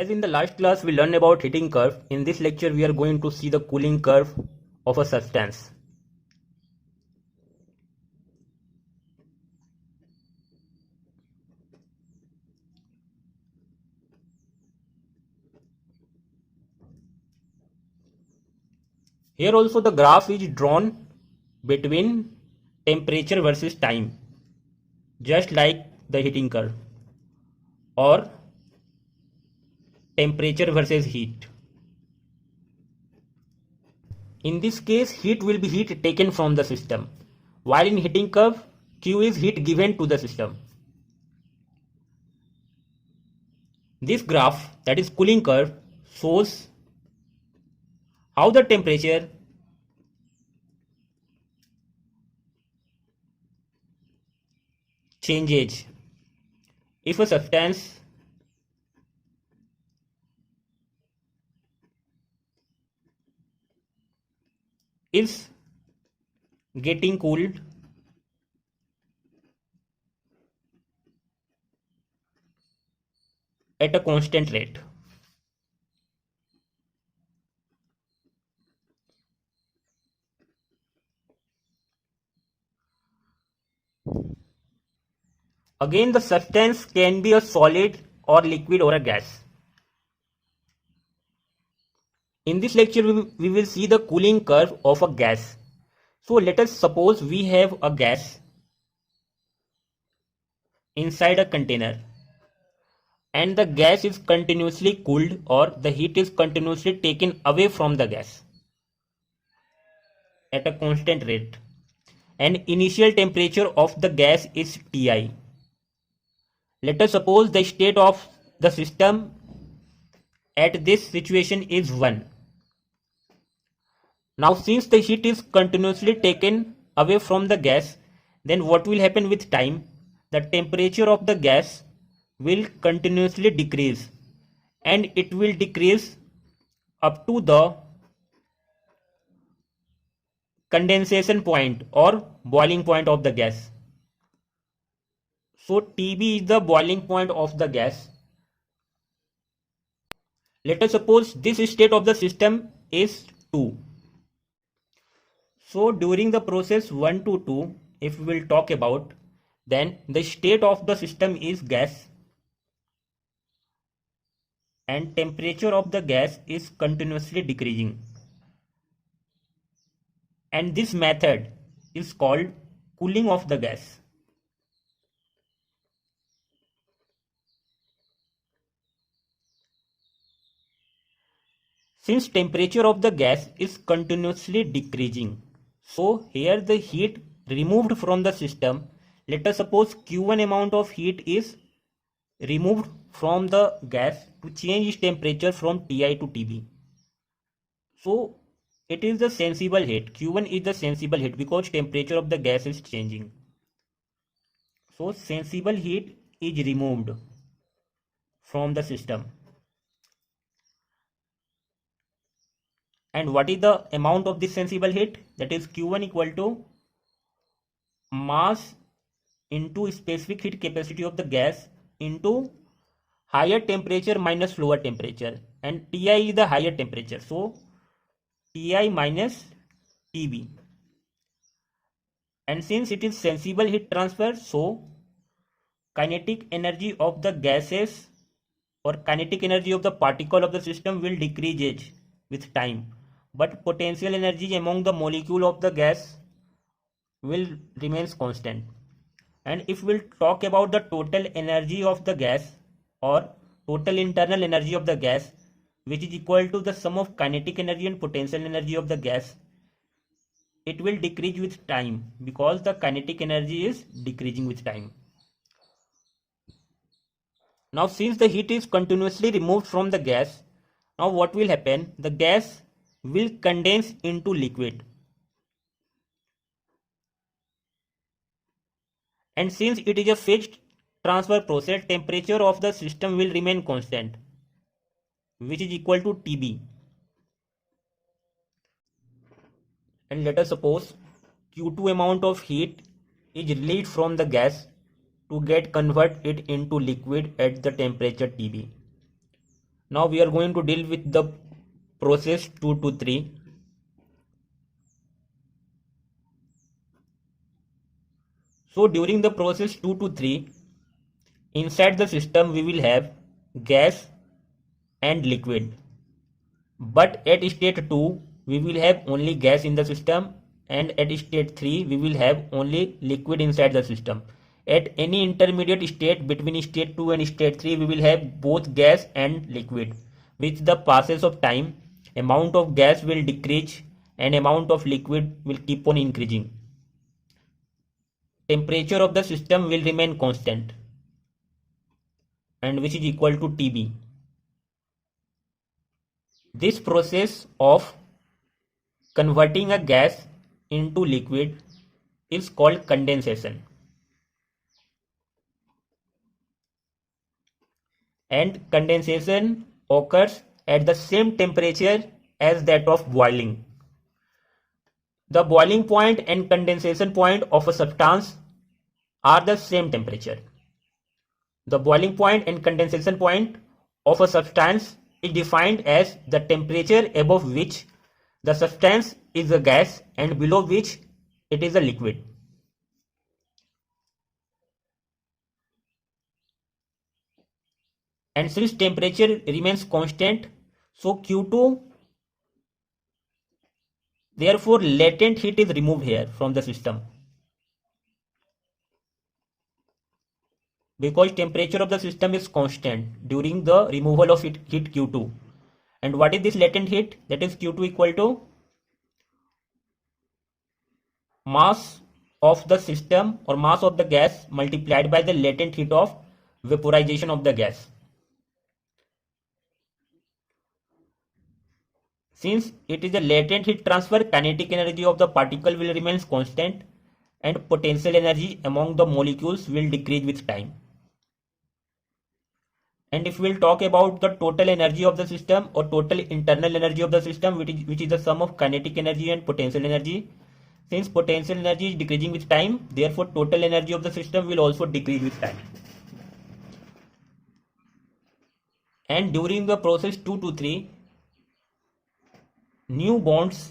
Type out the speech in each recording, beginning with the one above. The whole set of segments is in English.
As in the last class we learned about heating curve, in this lecture we are going to see the cooling curve of a substance. Here also the graph is drawn between temperature versus time, just like the heating curve, or temperature versus heat. In this case, heat will be heat taken from the system, while in heating curve, Q is heat given to the system. This graph, that is cooling curve, shows how the temperature changes if a substance is getting cooled at a constant rate. Again, the substance can be a solid or liquid or a gas. In this lecture, we will see the cooling curve of a gas. So let us suppose we have a gas inside a container and the gas is continuously cooled, or the heat is continuously taken away from the gas at a constant rate, and initial temperature of the gas is Ti. Let us suppose the state of the system at this situation is 1. Now since the heat is continuously taken away from the gas, then what will happen with time? The temperature of the gas will continuously decrease, and it will decrease up to the condensation point or boiling point of the gas. So Tb is the boiling point of the gas. Let us suppose this state of the system is 2. So during the process 1 to 2, if we will talk about, then the state of the system is gas and temperature of the gas is continuously decreasing. And this method is called cooling of the gas. Since temperature of the gas is continuously decreasing, so here the heat removed from the system, let us suppose Q1 amount of heat is removed from the gas to change its temperature from Ti to Tb. So it is the sensible heat. Q1 is the sensible heat because temperature of the gas is changing. So sensible heat is removed from the system. And what is the amount of this sensible heat? That is Q1 equal to mass into specific heat capacity of the gas into higher temperature minus lower temperature, and Ti is the higher temperature, so Ti minus Tb. And since it is sensible heat transfer, so kinetic energy of the gases or kinetic energy of the particle of the system will decrease with time, but potential energy among the molecule of the gas will remains constant. And if we'll talk about the total energy of the gas or total internal energy of the gas, which is equal to the sum of kinetic energy and potential energy of the gas, it will decrease with time because the kinetic energy is decreasing with time. Now since the heat is continuously removed from the gas, now what will happen? The gas will condense into liquid. And since it is a fixed transfer process, temperature of the system will remain constant, which is equal to Tb. And let us suppose Q2 amount of heat is released from the gas to get convert it into liquid at the temperature Tb. Now we are going to deal with the process 2 to 3. So during the process 2 to 3, inside the system we will have gas and liquid. But at state 2, we will have only gas in the system, and at state 3, we will have only liquid inside the system. At any intermediate state between state 2 and state 3, we will have both gas and liquid. With the passage of time, amount of gas will decrease and amount of liquid will keep on increasing. Temperature of the system will remain constant, and which is equal to Tb. This process of converting a gas into liquid is called condensation. And condensation occurs at the same temperature as that of boiling. The boiling point and condensation point of a substance are the same temperature. The boiling point and condensation point of a substance is defined as the temperature above which the substance is a gas and below which it is a liquid. And since temperature remains constant, so Q2, therefore latent heat is removed here from the system, because temperature of the system is constant during the removal of heat Q2. And what is this latent heat? That is Q2 equal to mass of the system or mass of the gas multiplied by the latent heat of vaporization of the gas. Since it is a latent heat transfer, kinetic energy of the particle will remain constant and potential energy among the molecules will decrease with time. And if we'll talk about the total energy of the system or total internal energy of the system, which is the sum of kinetic energy and potential energy, since potential energy is decreasing with time, therefore total energy of the system will also decrease with time. And during the process 2 to 3, new bonds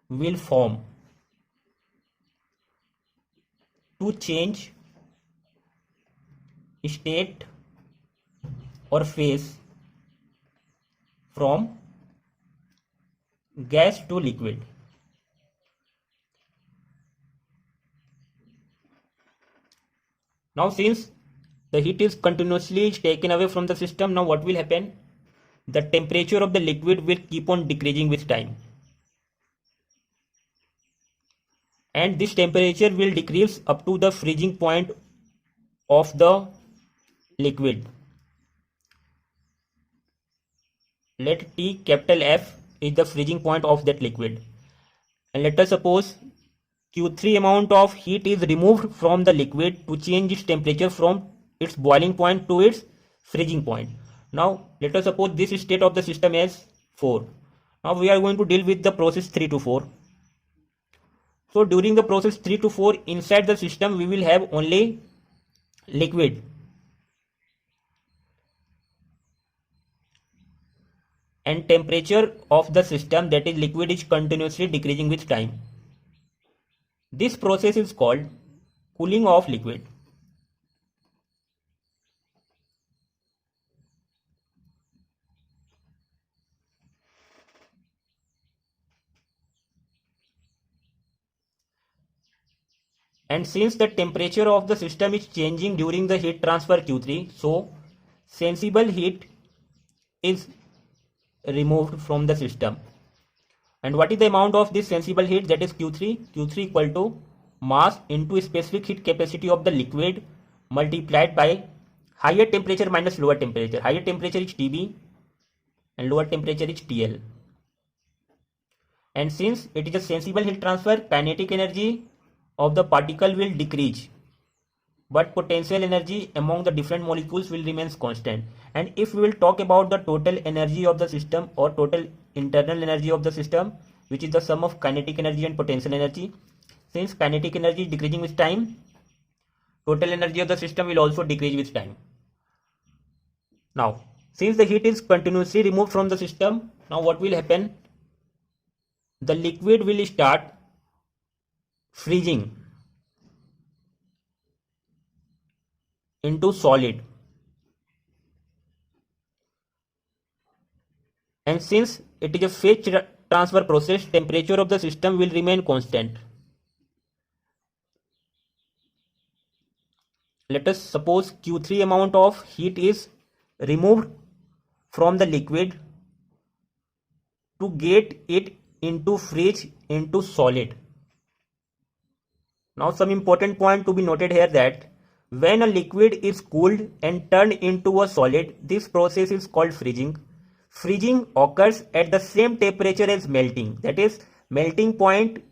will form to change state or phase from gas to liquid. Now since the heat is continuously taken away from the system, now what will happen? The temperature of the liquid will keep on decreasing with time. And this temperature will decrease up to the freezing point of the liquid. Let T capital F is the freezing point of that liquid. And let us suppose Q3 amount of heat is removed from the liquid to change its temperature from its boiling point to its freezing point. Now let us suppose this state of the system as 4. Now we are going to deal with the process 3 to 4. So during the process 3 to 4, inside the system we will have only liquid. And temperature of the system, that is liquid, is continuously decreasing with time. This process is called cooling of liquid. And since the temperature of the system is changing during the heat transfer Q3, so sensible heat is removed from the system. And what is the amount of this sensible heat? That is Q3. Q3 equal to mass into specific heat capacity of the liquid multiplied by higher temperature minus lower temperature. Higher temperature is Tb and lower temperature is TL. And since it is a sensible heat transfer, kinetic energy of the particle will decrease, but potential energy among the different molecules will remain constant. And if we will talk about the total energy of the system or total internal energy of the system, which is the sum of kinetic energy and potential energy, since kinetic energy is decreasing with time, total energy of the system will also decrease with time. Now, since the heat is continuously removed from the system, now what will happen? The liquid will start freezing into solid. And since it is a phase transfer process, temperature of the system will remain constant. Let us suppose Q3 amount of heat is removed from the liquid to get it into freeze into solid. Now some important point to be noted here that when a liquid is cooled and turned into a solid, this process is called freezing. Freezing occurs at the same temperature as melting. That is, melting point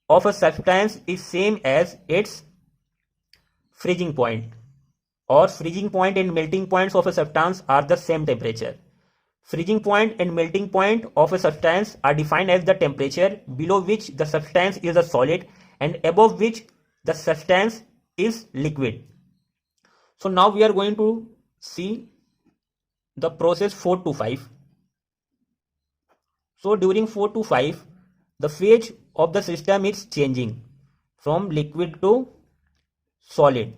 of a substance is same as its freezing point, or freezing point and melting points of a substance are the same temperature. Freezing point and melting point of a substance are defined as the temperature below which the substance is a solid and above which the substance is liquid. So now we are going to see the process 4 to 5. So during 4 to 5, the phase of the system is changing from liquid to solid.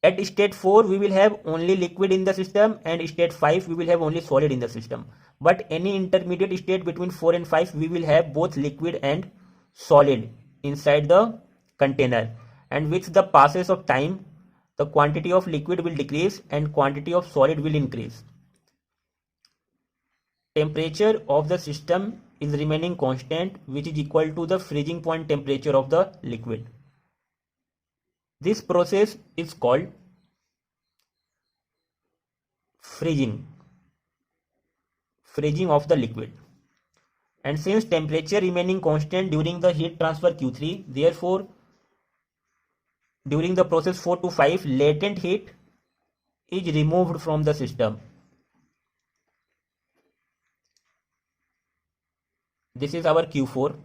At state 4, we will have only liquid in the system, and state 5, we will have only solid in the system. But any intermediate state between 4 and 5, we will have both liquid and solid inside the container. And with the passage of time, the quantity of liquid will decrease and quantity of solid will increase. Temperature of the system is remaining constant, which is equal to the freezing point temperature of the liquid. This process is called freezing of the liquid. And since temperature remaining constant during the heat transfer Q3, therefore during the process 4 to 5, latent heat is removed from the system. This is our Q4.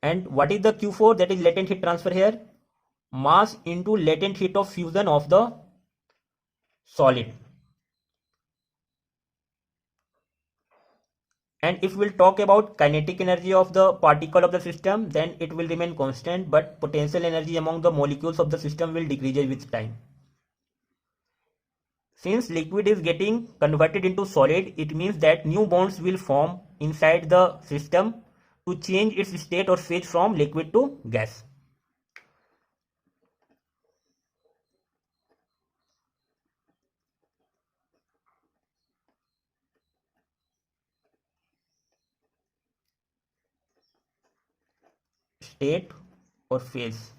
And what is the Q4? That is latent heat transfer here. Mass into latent heat of fusion of the solid. And if we'll talk about kinetic energy of the particle of the system, then it will remain constant, but potential energy among the molecules of the system will decrease with time. Since liquid is getting converted into solid, it means that new bonds will form inside the system to change its state or phase from liquid to gas. State or phase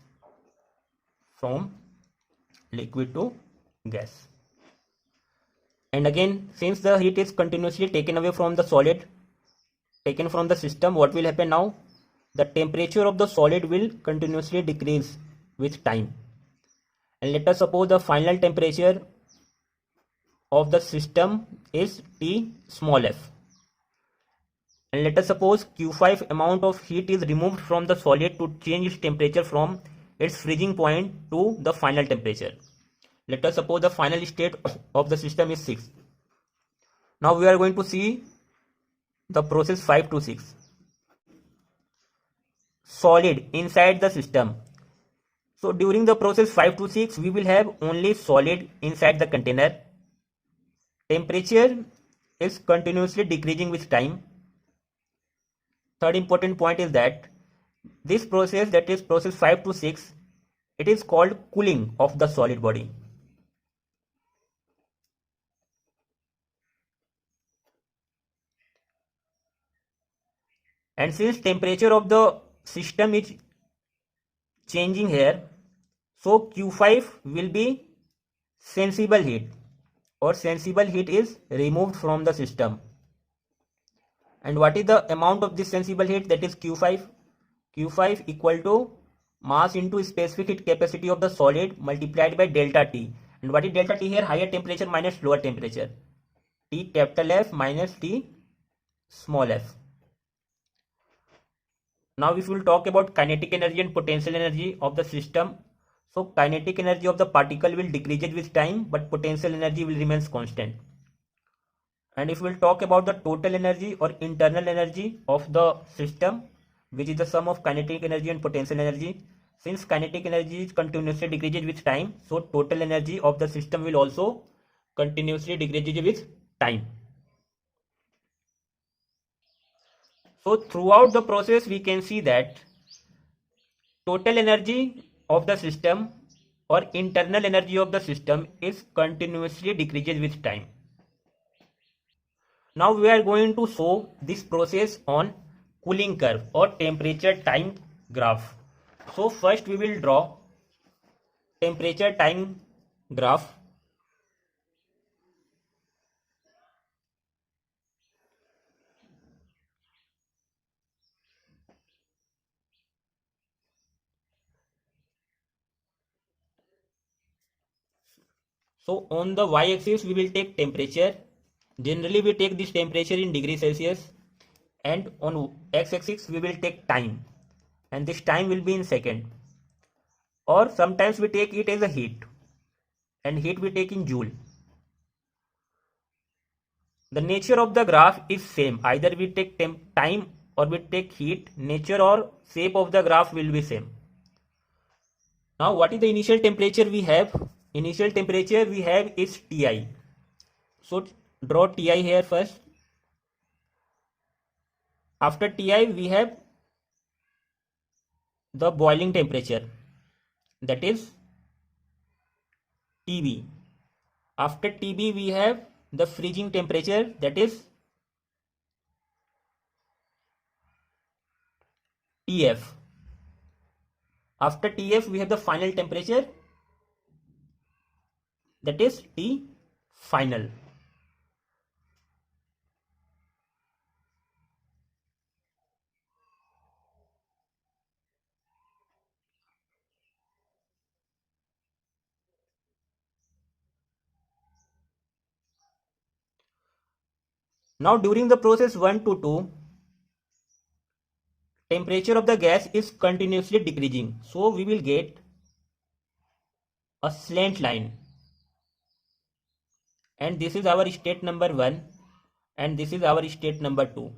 from liquid to gas. And again, since the heat is continuously taken away from the solid, taken from the system, what will happen now? The temperature of the solid will continuously decrease with time. And let us suppose the final temperature of the system is T small f. And let us suppose Q5 amount of heat is removed from the solid to change its temperature from its freezing point to the final temperature. Let us suppose the final state of the system is 6. Now we are going to see the process 5 to 6. Solid inside the system. So during the process 5 to 6, we will have only solid inside the container. Temperature is continuously decreasing with time. Third important point is that this process, that is process 5 to 6, it is called cooling of the solid body. And since temperature of the system is changing here, so Q5 will be sensible heat, or sensible heat is removed from the system. And what is the amount of this sensible heat? That is Q5. Q5 equal to mass into specific heat capacity of the solid multiplied by delta T. And what is delta T here? Higher temperature minus lower temperature. T capital F minus T small f. Now if we will talk about kinetic energy and potential energy of the system, so kinetic energy of the particle will decrease with time, but potential energy will remain constant. And if we will talk about the total energy or internal energy of the system, which is the sum of kinetic energy and potential energy, since kinetic energy is continuously decreases with time, so total energy of the system will also continuously decreases with time. So throughout the process we can see that total energy of the system or internal energy of the system is continuously decreases with time. Now we are going to show this process on cooling curve or temperature time graph. So first we will draw temperature time graph. So on the y-axis we will take temperature. Generally we take this temperature in degree Celsius, and on x-axis we will take time, and this time will be in second, or sometimes we take it as a heat, and heat we take in joule. The nature of the graph is same, either we take time or we take heat, nature or shape of the graph will be same. Now what is the initial temperature we have? Initial temperature we have is Ti. So draw Ti here first. After Ti we have the boiling temperature, that is Tb. After Tb we have the freezing temperature, that is Tf. After Tf we have the final temperature, that is T final. Now during the process 1 to 2, temperature of the gas is continuously decreasing. So we will get a slant line, and this is our state number 1 and this is our state number 2.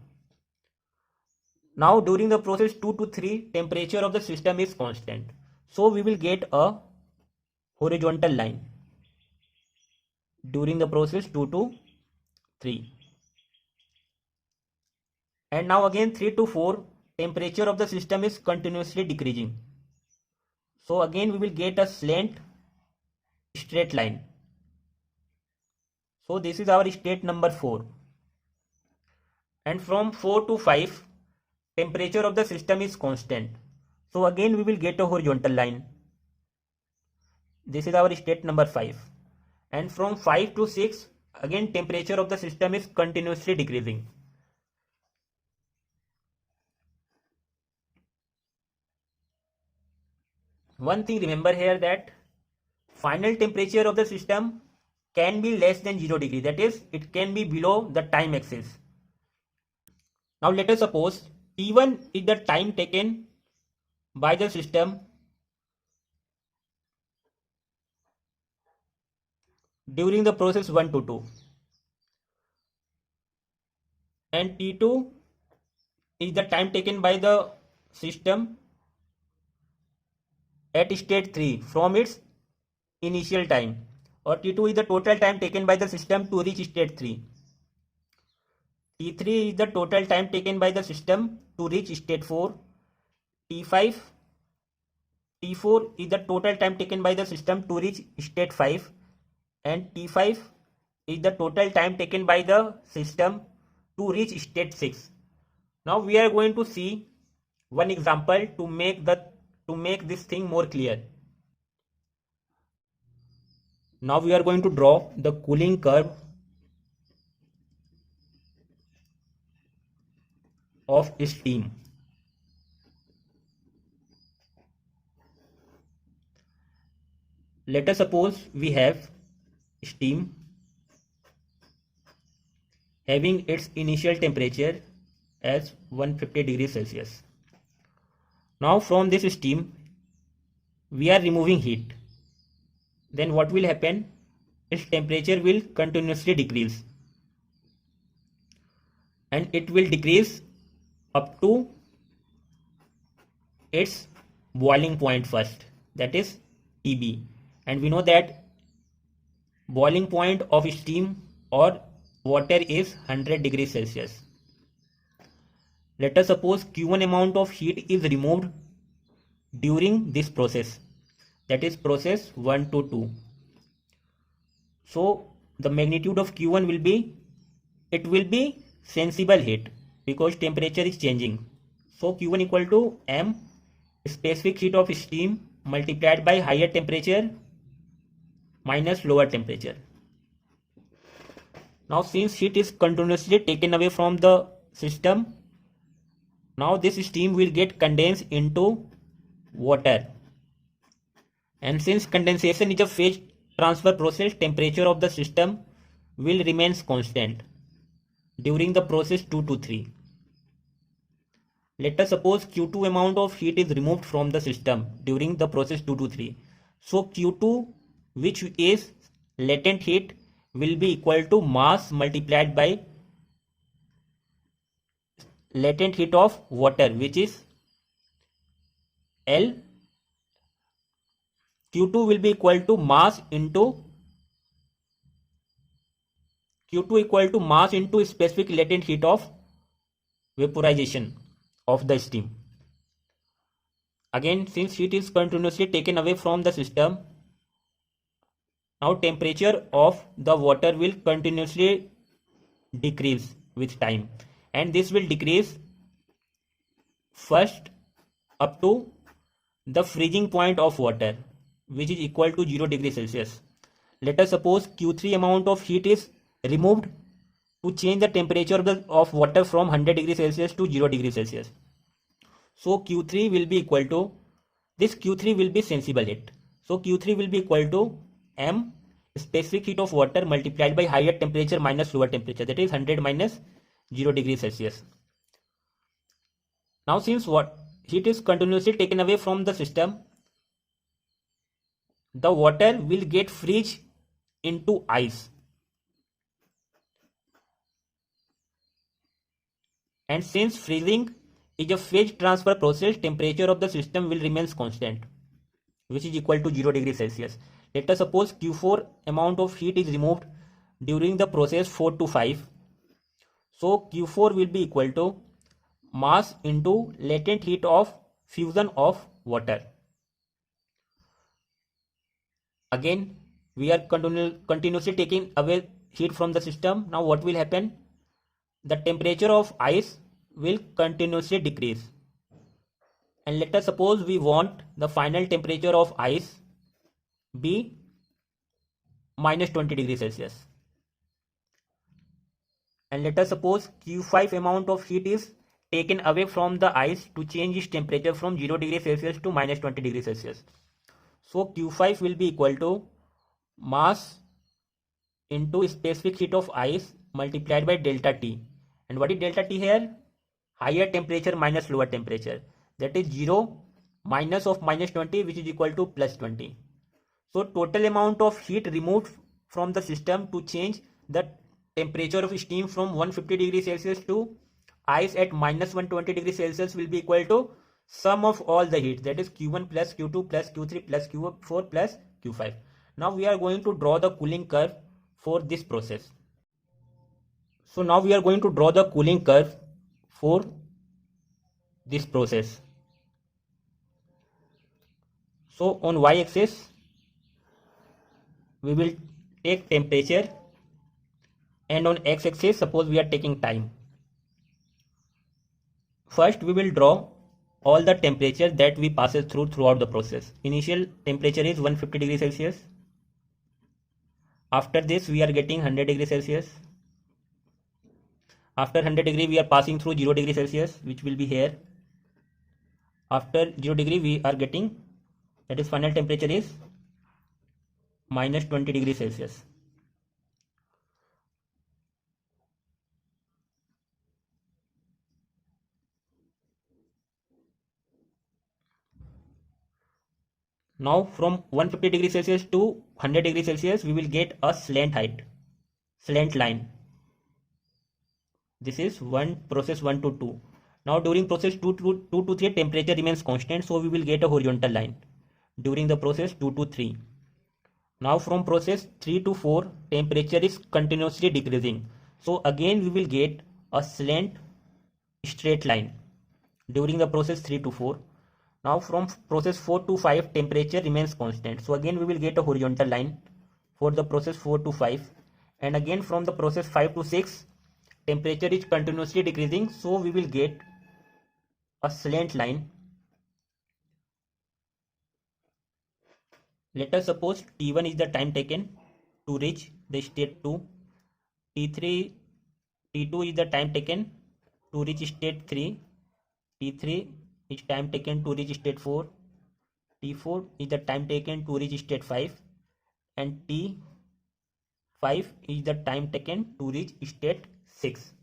Now during the process 2 to 3, temperature of the system is constant. So we will get a horizontal line during the process 2 to 3. And now again 3 to 4, temperature of the system is continuously decreasing. So again we will get a slant straight line. So this is our state number 4. And from 4 to 5, temperature of the system is constant. So again we will get a horizontal line. This is our state number 5. And from 5 to 6, again temperature of the system is continuously decreasing. One thing remember here, that final temperature of the system can be less than 0 degree, that is it can be below the time axis. Now let us suppose T1 is the time taken by the system during the process 1 to 2, and T2 is the time taken by the system at state 3 from its initial time, or T2 is the total time taken by the system to reach state 3. T3 is the total time taken by the system to reach state 4. T5, T4 is the total time taken by the system to reach state 5, and T5 is the total time taken by the system to reach state 6. Now we are going to see one example to make this thing more clear. Now we are going to draw the cooling curve of steam. Let us suppose we have steam having its initial temperature as 150 degrees Celsius. Now from this steam we are removing heat. Then what will happen? Its temperature will continuously decrease, and it will decrease up to its boiling point first, that is TB. And we know that boiling point of steam or water is 100 degrees Celsius. Let us suppose Q1 amount of heat is removed during this process, that is process 1 to 2. So the magnitude of Q1 will be, it will be sensible heat because temperature is changing. So Q1 equal to M specific heat of steam multiplied by higher temperature minus lower temperature. Now since heat is continuously taken away from the system, now this steam will get condensed into water. And since condensation is a phase transfer process, temperature of the system will remain constant during the process 2 to 3. Let us suppose Q2 amount of heat is removed from the system during the process 2 to 3. So Q2, which is latent heat, will be equal to mass multiplied by latent heat of water, which is L. Q2 will be equal to mass into specific latent heat of vaporization of the steam. Again, since heat is continuously taken away from the system, now temperature of the water will continuously decrease with time, and this will decrease first up to the freezing point of water, which is equal to 0 degrees Celsius. Let us suppose Q3 amount of heat is removed to change the temperature of water from 100 degrees Celsius to 0 degrees Celsius. So Q3 will be equal to, this Q3 will be sensible heat. So Q3 will be equal to M specific heat of water multiplied by higher temperature minus lower temperature, that is 100 minus 0 degrees Celsius. Now since what heat is continuously taken away from the system, the water will get freeze into ice. And since freezing is a phase transfer process, temperature of the system will remain constant, which is equal to 0 degrees Celsius. Let us suppose Q4 amount of heat is removed during the process 4 to 5. So Q4 will be equal to mass into latent heat of fusion of water. Again, we are continuously taking away heat from the system. Now what will happen? The temperature of ice will continuously decrease. And let us suppose we want the final temperature of ice be minus 20 degrees Celsius. And let us suppose Q5 amount of heat is taken away from the ice to change its temperature from 0 degrees Celsius to minus 20 degrees Celsius. So Q5 will be equal to mass into specific heat of ice multiplied by delta T. And what is delta T here? Higher temperature minus lower temperature. That is 0 minus of minus 20, which is equal to plus 20. So total amount of heat removed from the system to change the temperature of steam from 150 degrees Celsius to ice at minus 120 degrees Celsius will be equal to sum of all the heat, that is Q1 plus Q2 plus Q3 plus Q4 plus Q5. Now we are going to draw the cooling curve for this process. So now we are going to draw the cooling curve for this process. So on y-axis we will take temperature, and on x-axis suppose we are taking time. First we will draw all the temperature that we passes throughout the process. Initial temperature is 150 degrees Celsius. After this we are getting 100 degrees Celsius. After 100 degree we are passing through 0 degree Celsius, which will be here. After 0 degree we are getting, that is final temperature is minus 20 degrees Celsius. Now from 150 degree Celsius to 100 degree Celsius we will get a slant line. This is process 1 to 2. Now during process 2 to 3 temperature remains constant, so we will get a horizontal line during the process 2 to 3. Now from process 3 to 4 temperature is continuously decreasing, so again we will get a slant straight line during the process 3 to 4. Now from process 4 to 5 temperature remains constant, so again we will get a horizontal line for the process 4 to 5. And again from the process 5 to 6 temperature is continuously decreasing, so we will get a slant line. Let us suppose T1 is the time taken to reach the state 2, T2 is the time taken to reach state 3, T3 is time taken to reach state 4, T4 is the time taken to reach state 5, and T5 is the time taken to reach state 6.